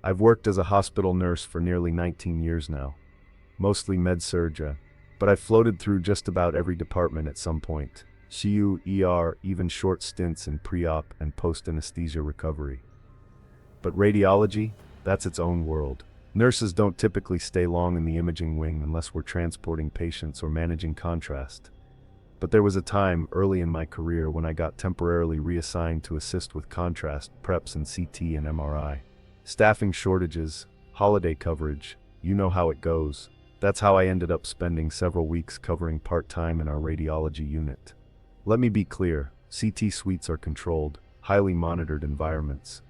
I've worked as a hospital nurse for nearly 19 years now, mostly med-surg, but I've floated through just about every department at some point. CU, ER, even short stints in pre-op and post-anesthesia recovery. But radiology? That's its own world. Nurses don't typically stay long in the imaging wing unless we're transporting patients or managing contrast. But there was a time early in my career when I got temporarily reassigned to assist with contrast, preps and CT and MRI. Staffing shortages, holiday coverage, you know how it goes. That's how I ended up spending several weeks covering part-time in our radiology unit. Let me be clear, CT suites are controlled, highly monitored environments.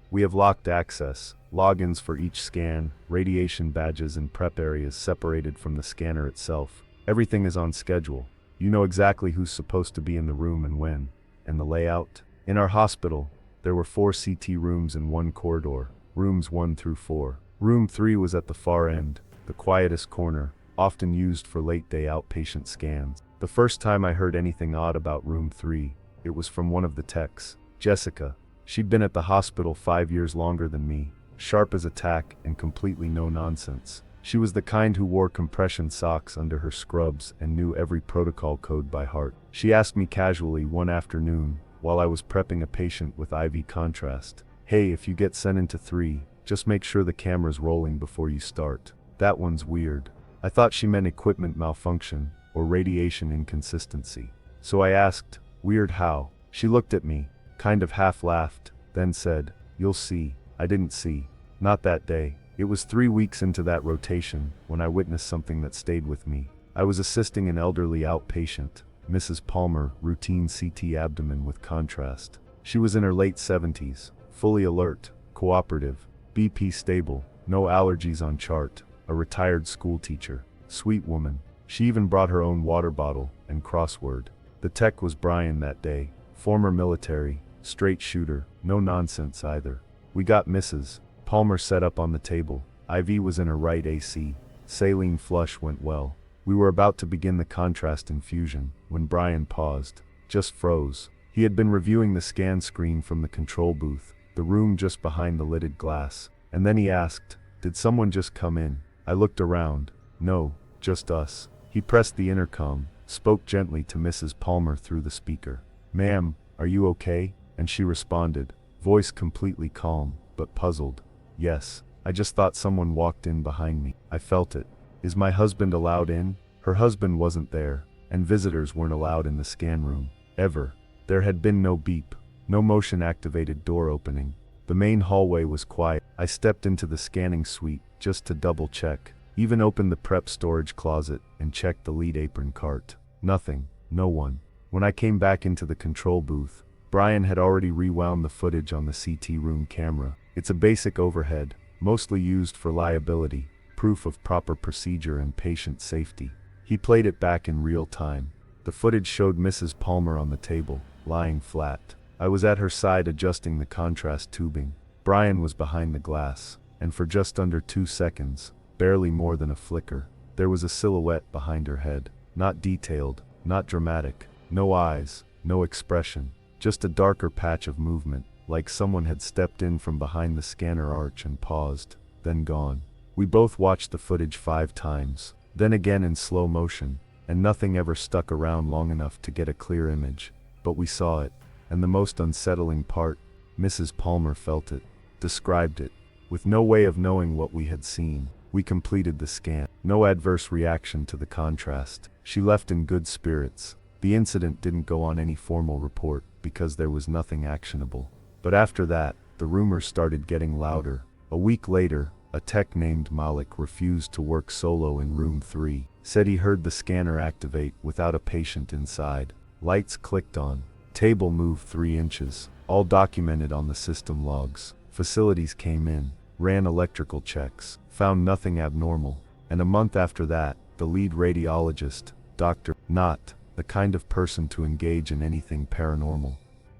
We have locked access, logins for each scan, radiation badges and prep areas separated from the scanner itself. Everything is on schedule. You know exactly who's supposed to be in the room and when. And the layout? In our hospital, there were 4 CT rooms in one corridor, rooms 1 through 4. Room 3 was at the far end, the quietest corner, often used for late-day outpatient scans. The first time I heard anything odd about room 3, it was from one of the techs, Jessica. She'd been at the hospital 5 years longer than me, sharp as a tack and completely no nonsense. She was the kind who wore compression socks under her scrubs and knew every protocol code by heart. She asked me casually one afternoon, while I was prepping a patient with IV contrast, "Hey, if you get sent into 3, just make sure the camera's rolling before you start. That one's weird." I thought she meant equipment malfunction or radiation inconsistency. So I asked, "Weird how?" She looked at me, kind of half laughed, then said, "You'll see." I didn't see. Not that day. It was 3 weeks into that rotation when I witnessed something that stayed with me. I was assisting an elderly outpatient, Mrs. Palmer, routine CT abdomen with contrast. She was in her late 70s, fully alert, cooperative, BP stable, no allergies on chart, a retired school teacher. Sweet woman. She even brought her own water bottle and crossword. The tech was Brian that day, former military, straight shooter, no nonsense either. We got Mrs. Palmer set up on the table. IV was in her right AC. Saline flush went well. We were about to begin the contrast infusion when Brian paused, just froze. He had been reviewing the scan screen from the control booth, the room just behind the lidded glass, and then he asked, "Did someone just come in?" I looked around. No, just us. He pressed the intercom, spoke gently to Mrs. Palmer through the speaker. "Ma'am, are you okay?" And she responded, voice completely calm, but puzzled. "Yes, I just thought someone walked in behind me. I felt it. Is my husband allowed in?" Her husband wasn't there, and visitors weren't allowed in the scan room. Ever. There had been no beep, no motion-activated door opening. The main hallway was quiet. I stepped into the scanning suite just to double-check, even opened the prep storage closet and checked the lead apron cart. Nothing, no one. When I came back into the control booth, Brian had already rewound the footage on the CT room camera. It's a basic overhead, mostly used for liability, proof of proper procedure and patient safety. He played it back in real time. The footage showed Mrs. Palmer on the table, lying flat. I was at her side adjusting the contrast tubing. Brian was behind the glass, and for just under 2 seconds, barely more than a flicker, there was a silhouette behind her head. Not detailed, not dramatic, no eyes, no expression, just a darker patch of movement, like someone had stepped in from behind the scanner arch and paused, then gone. We both watched the footage 5 times, then again in slow motion, and nothing ever stuck around long enough to get a clear image. But we saw it, and the most unsettling part, Mrs. Palmer felt it, described it. With no way of knowing what we had seen, we completed the scan. No adverse reaction to the contrast. She left in good spirits. The incident didn't go on any formal report, because there was nothing actionable. But after that, the rumors started getting louder. A week later, a tech named Malik refused to work solo in room 3, said he heard the scanner activate without a patient inside. Lights clicked on. Table moved 3 inches, all documented on the system logs. Facilities came in, ran electrical checks, found nothing abnormal. And a month after that, the lead radiologist, Dr. Not the kind of person to engage in anything paranormal,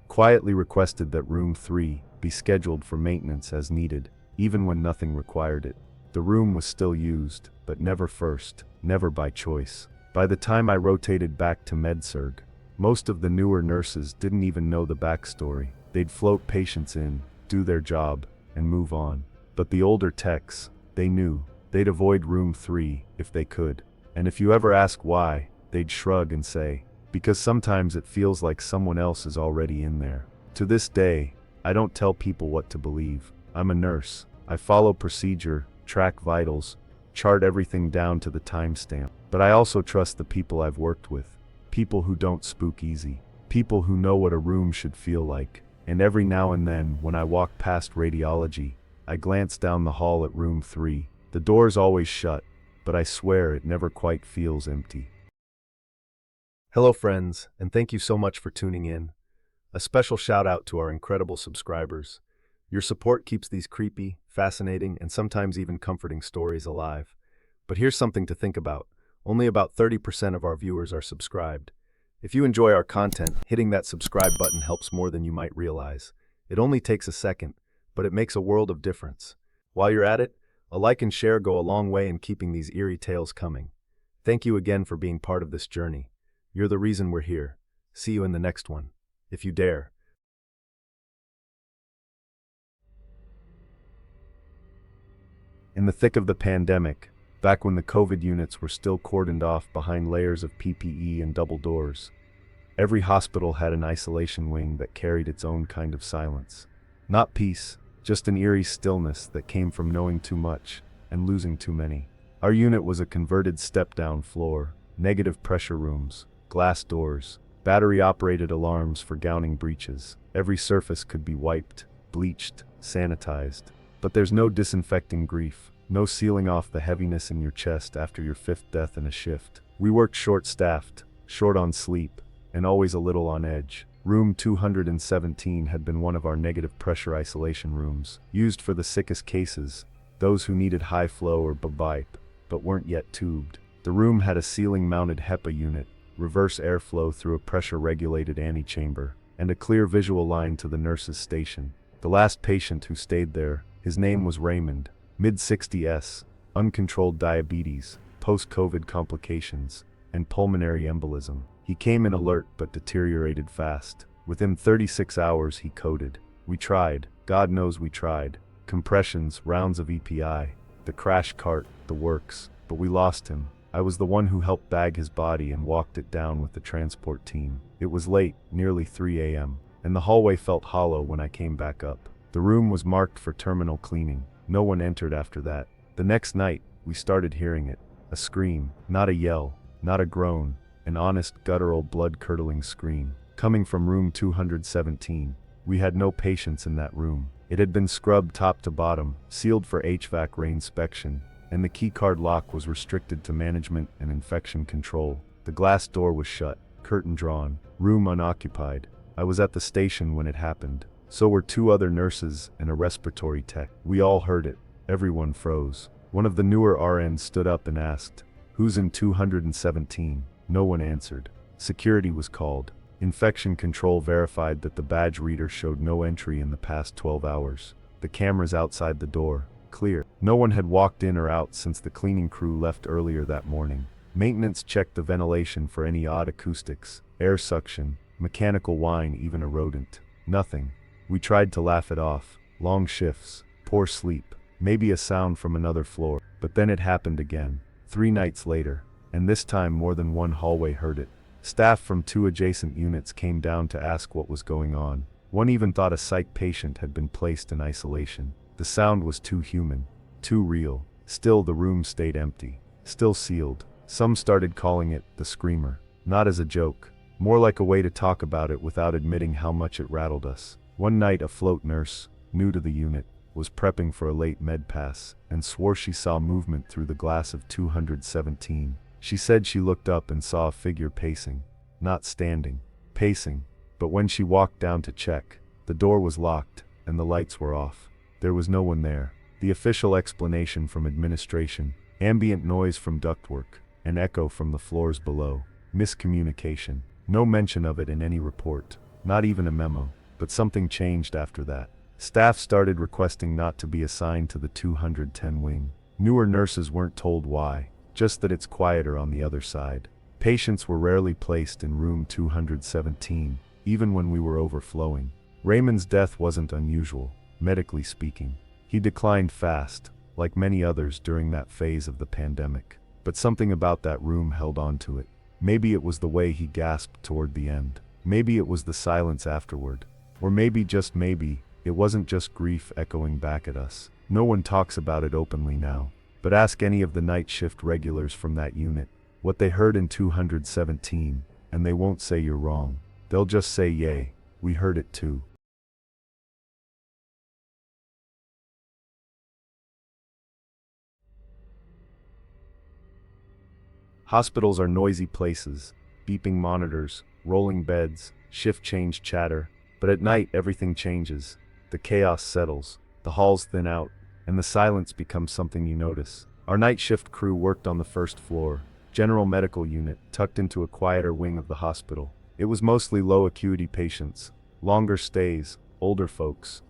quietly requested that room 3 be scheduled for maintenance as needed, even when nothing required it. The room was still used, but never first, never by choice. By the time I rotated back to med-surg, most of the newer nurses didn't even know the backstory. They'd float patients in, do their job, and move on. But the older techs, they knew. They'd avoid room 3 if they could. And if you ever ask why, they'd shrug and say, because sometimes it feels like someone else is already in there. To this day, I don't tell people what to believe. I'm a nurse. I follow procedure, track vitals, chart everything down to the timestamp. But I also trust the people I've worked with. People who don't spook easy. People who know what a room should feel like. And every now and then, when I walk past radiology, I glance down the hall at room 3. The door's always shut, but I swear it never quite feels empty. Hello friends, and thank you so much for tuning in. A special shout out to our incredible subscribers. Your support keeps these creepy, fascinating, and sometimes even comforting stories alive. But here's something to think about. Only about 30% of our viewers are subscribed. If you enjoy our content, hitting that subscribe button helps more than you might realize. It only takes a second, but it makes a world of difference. While you're at it, a like and share go a long way in keeping these eerie tales coming. Thank you again for being part of this journey. You're the reason we're here. See you in the next one, if you dare. In the thick of the pandemic, back when the COVID units were still cordoned off behind layers of PPE and double doors, every hospital had an isolation wing that carried its own kind of silence. Not peace, just an eerie stillness that came from knowing too much and losing too many. Our unit was a converted step-down floor, negative pressure rooms, glass doors, battery-operated alarms for gowning breaches. Every surface could be wiped, bleached, sanitized. But there's no disinfecting grief, no sealing off the heaviness in your chest after your 5th death in a shift. We worked short-staffed, short on sleep, and always a little on edge. Room 217 had been one of our negative pressure isolation rooms, used for the sickest cases, those who needed high flow or BABIP, but weren't yet tubed. The room had a ceiling-mounted HEPA unit, reverse airflow through a pressure-regulated antechamber, and a clear visual line to the nurse's station. The last patient who stayed there, his name was Raymond, mid-60s, uncontrolled diabetes, post-COVID complications, and pulmonary embolism. He came in alert but deteriorated fast. Within 36 hours he coded. We tried, God knows we tried. Compressions, rounds of EPI, the crash cart, the works, but we lost him. I was the one who helped bag his body and walked it down with the transport team. It was late, nearly 3 a.m., and the hallway felt hollow when I came back up. The room was marked for terminal cleaning. No one entered after that. The next night, we started hearing it. A scream, not a yell, not a groan, an honest, guttural, blood-curdling scream, coming from room 217. We had no patients in that room. It had been scrubbed top to bottom, sealed for HVAC reinspection, and the keycard lock was restricted to management and infection control. The glass door was shut, curtain drawn, room unoccupied. I was at the station when it happened. So were 2 other nurses and a respiratory tech. We all heard it. Everyone froze. One of the newer RNs stood up and asked, "Who's in 217? No one answered. Security was called. Infection control verified that the badge reader showed no entry in the past 12 hours. The cameras outside the door, clear. No one had walked in or out since the cleaning crew left earlier that morning. Maintenance checked the ventilation for any odd acoustics, air suction, mechanical whine, even a rodent. Nothing. We tried to laugh it off. Long shifts, poor sleep, maybe a sound from another floor. But then it happened again. 3 nights later, and this time more than one hallway heard it. Staff from 2 adjacent units came down to ask what was going on. One even thought a psych patient had been placed in isolation. The sound was too human, too real. Still the room stayed empty, still sealed. Some started calling it the screamer, not as a joke, more like a way to talk about it without admitting how much it rattled us. One night a float nurse, new to the unit, was prepping for a late med pass and swore she saw movement through the glass of 217. She said she looked up and saw a figure pacing, not standing, pacing. But when she walked down to check, the door was locked and the lights were off. There was no one there. The official explanation from administration: ambient noise from ductwork, an echo from the floors below, miscommunication. No mention of it in any report, not even a memo. But something changed after that. Staff started requesting not to be assigned to the 210 wing. Newer nurses weren't told why, just that it's quieter on the other side. Patients were rarely placed in room 217, even when we were overflowing. Raymond's death wasn't unusual, medically speaking. He declined fast, like many others during that phase of the pandemic. But something about that room held on to it. Maybe it was the way he gasped toward the end. Maybe it was the silence afterward. Or maybe, just maybe, it wasn't just grief echoing back at us. No one talks about it openly now. But ask any of the night shift regulars from that unit what they heard in 217, and they won't say you're wrong. They'll just say, yay, we heard it too. Hospitals are noisy places, beeping monitors, rolling beds, shift change chatter, but at night everything changes. The chaos settles, the halls thin out, and the silence becomes something you notice. Our night shift crew worked on the first floor, general medical unit, tucked into a quieter wing of the hospital. It was mostly low acuity patients, longer stays, older folks,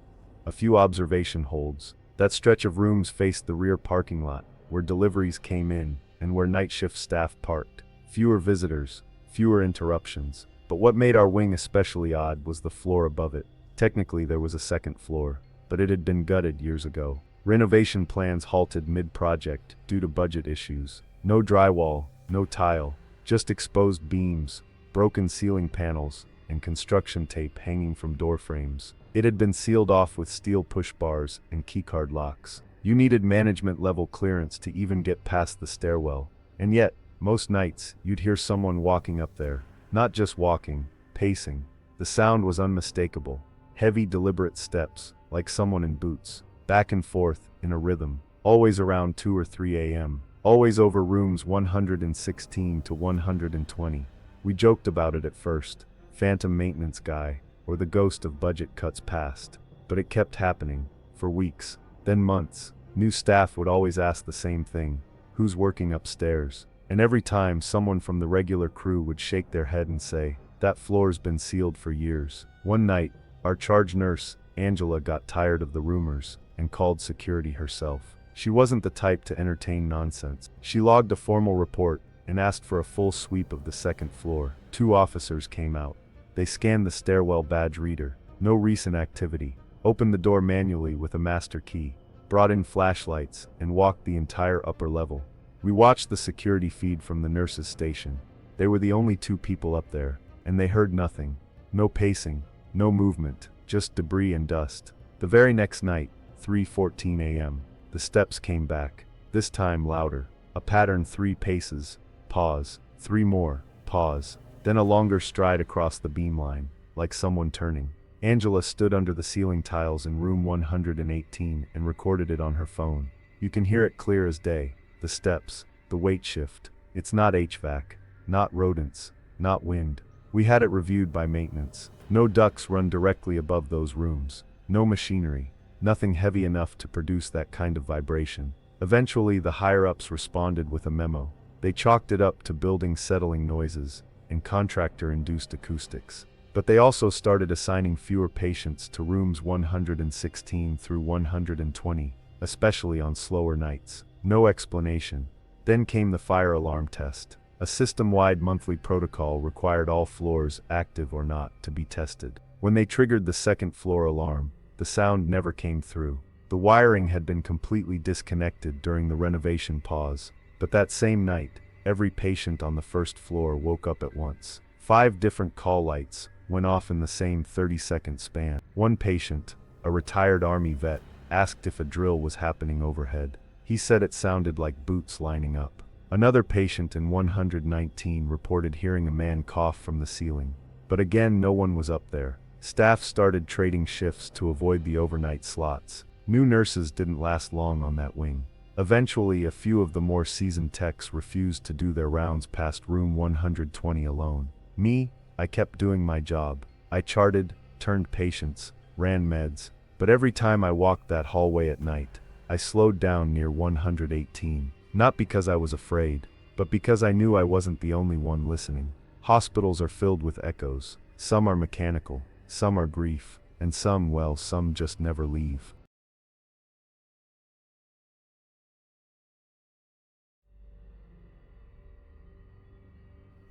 a few observation holds. That stretch of rooms faced the rear parking lot, where deliveries came in, and where night shift staff parked. Fewer visitors, fewer interruptions. But what made our wing especially odd was the floor above it. Technically there was a second floor, but it had been gutted years ago. Renovation plans halted mid-project due to budget issues. No drywall, no tile, just exposed beams, broken ceiling panels, and construction tape hanging from door frames. It had been sealed off with steel push bars and keycard locks. You needed management-level clearance to even get past the stairwell. And yet, most nights, you'd hear someone walking up there. Not just walking, pacing. The sound was unmistakable. Heavy, deliberate steps, like someone in boots. Back and forth, in a rhythm. Always around 2 or 3 a.m. Always over rooms 116 to 120. We joked about it at first. Phantom maintenance guy, or the ghost of budget cuts past. But it kept happening. For weeks. Then months. New staff would always ask the same thing. Who's working upstairs? And every time, someone from the regular crew would shake their head and say, that floor's been sealed for years. One night, our charge nurse, Angela, got tired of the rumors and called security herself. She wasn't the type to entertain nonsense. She logged a formal report and asked for a full sweep of the second floor. 2 officers came out. They scanned the stairwell badge reader. No recent activity. Opened the door manually with a master key. Brought in flashlights and walked the entire upper level. We watched the security feed from the nurses' station. They were the only 2 people up there, and they heard nothing. No pacing, no movement, just debris and dust. The very next night, 3:14 a.m., the steps came back, this time louder. A pattern: 3 paces, pause, 3 more, pause, then a longer stride across the beamline, like someone turning. Angela stood under the ceiling tiles in room 118 and recorded it on her phone. You can hear it clear as day. The steps, the weight shift. It's not HVAC, not rodents, not wind. We had it reviewed by maintenance. No ducts run directly above those rooms. No machinery. Nothing heavy enough to produce that kind of vibration. Eventually, the higher-ups responded with a memo. They chalked it up to building settling noises and contractor-induced acoustics. But they also started assigning fewer patients to rooms 116 through 120, especially on slower nights. No explanation. Then came the fire alarm test. A system-wide monthly protocol required all floors, active or not, to be tested. When they triggered the second floor alarm, the sound never came through. The wiring had been completely disconnected during the renovation pause. But that same night, every patient on the first floor woke up at once. 5 different call lights went off in the same 30-second span. One patient, a retired Army vet, asked if a drill was happening overhead. He said it sounded like boots lining up. Another patient in 119 reported hearing a man cough from the ceiling. But again, no one was up there. Staff started trading shifts to avoid the overnight slots. New nurses didn't last long on that wing. Eventually, a few of the more seasoned techs refused to do their rounds past room 120 alone. Me, I kept doing my job. I charted, turned patients, ran meds. But every time I walked that hallway at night, I slowed down near 118. Not because I was afraid, but because I knew I wasn't the only one listening. Hospitals are filled with echoes. Some are mechanical, some are grief, and some, well, some just never leave.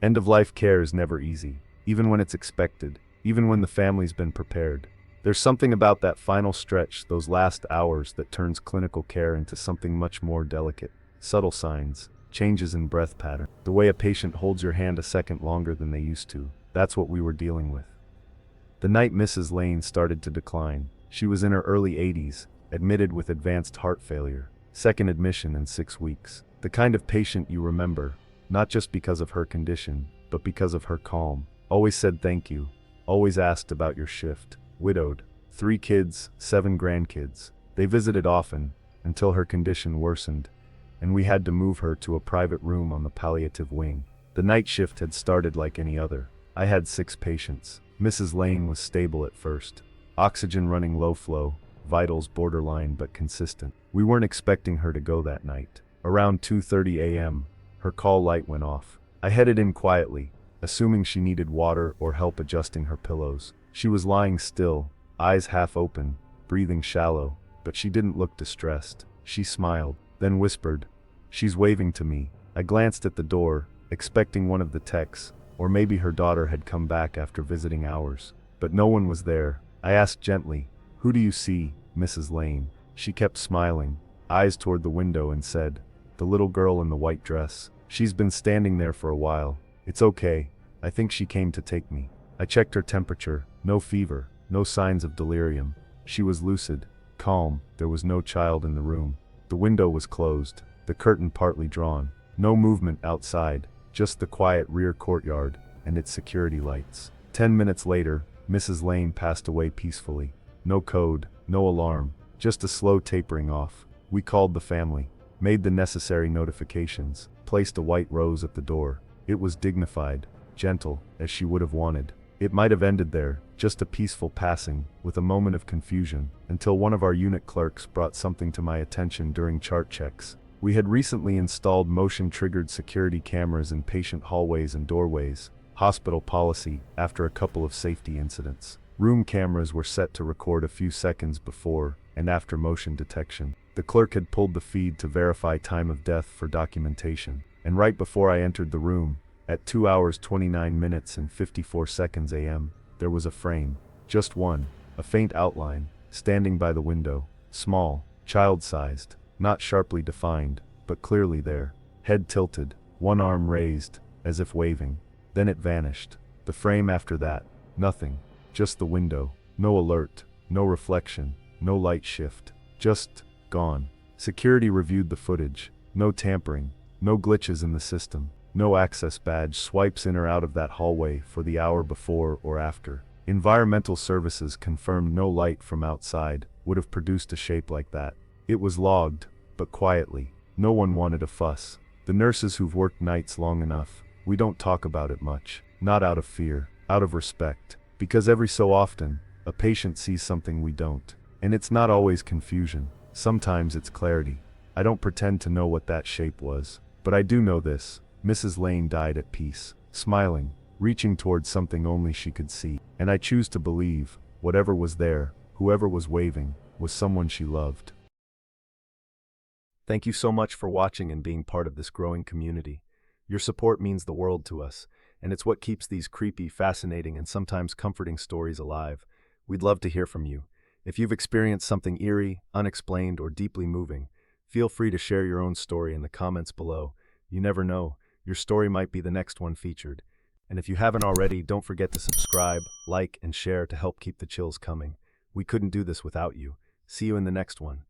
End-of-life care is never easy, even when it's expected, even when the family's been prepared. There's something about that final stretch, those last hours, that turns clinical care into something much more delicate. Subtle signs, changes in breath pattern, the way a patient holds your hand a second longer than they used to. That's what we were dealing with. The night Mrs. Lane started to decline. She was in her early 80s, admitted with advanced heart failure. Second admission in 6 weeks. The kind of patient you remember, not just because of her condition, but because of her calm. Always said thank you. Always asked about your shift. Widowed. 3 kids, 7 grandkids. They visited often, until her condition worsened, and we had to move her to a private room on the palliative wing. The night shift had started like any other. I had 6 patients. Mrs. Lane was stable at first. Oxygen running low flow, vitals borderline but consistent. We weren't expecting her to go that night. Around 2:30 a.m., her call light went off. I headed in quietly, assuming she needed water or help adjusting her pillows. She was lying still, eyes half open, breathing shallow, but she didn't look distressed. She smiled, then whispered, "She's waving to me." I glanced at the door, expecting one of the techs, or maybe her daughter had come back after visiting hours. But no one was there. I asked gently, "Who do you see, Mrs. Lane?" She kept smiling, eyes toward the window, and said, "The little girl in the white dress. She's been standing there for a while. It's okay. I think she came to take me." I checked her temperature. No fever, no signs of delirium. She was lucid, calm. There was no child in the room. The window was closed, the curtain partly drawn. No movement outside, just the quiet rear courtyard and its security lights. 10 minutes later, Mrs. Lane passed away peacefully. No code, no alarm, just a slow tapering off. We called the family, made the necessary notifications, placed a white rose at the door. It was dignified, gentle, as she would have wanted. It might have ended there, just a peaceful passing, with a moment of confusion, until one of our unit clerks brought something to my attention during chart checks. We had recently installed motion-triggered security cameras in patient hallways and doorways, hospital policy after a couple of safety incidents. Room cameras were set to record a few seconds before and after motion detection. The clerk had pulled the feed to verify time of death for documentation, and right before I entered the room, at 2 hours 29 minutes and 54 seconds a.m., there was a frame, just one, a faint outline, standing by the window, small, child-sized, not sharply defined, but clearly there, head tilted, one arm raised, as if waving. Then it vanished. The frame after that, nothing, just the window, no alert, no reflection, no light shift, just gone. Security reviewed the footage, no tampering, no glitches in the system, no access badge swipes in or out of that hallway for the hour before or after. Environmental services confirmed no light from outside would have produced a shape like that. It was logged, but quietly. No one wanted a fuss. The nurses who've worked nights long enough, we don't talk about it much. Not out of fear, out of respect. Because every so often, a patient sees something we don't. And it's not always confusion. Sometimes it's clarity. I don't pretend to know what that shape was. But I do know this. Mrs. Lane died at peace, smiling, reaching towards something only she could see. And I choose to believe, whatever was there, whoever was waving, was someone she loved. Thank you so much for watching and being part of this growing community. Your support means the world to us, and it's what keeps these creepy, fascinating, and sometimes comforting stories alive. We'd love to hear from you. If you've experienced something eerie, unexplained, or deeply moving, feel free to share your own story in the comments below. You never know, your story might be the next one featured. And if you haven't already, don't forget to subscribe, like, and share to help keep the chills coming. We couldn't do this without you. See you in the next one.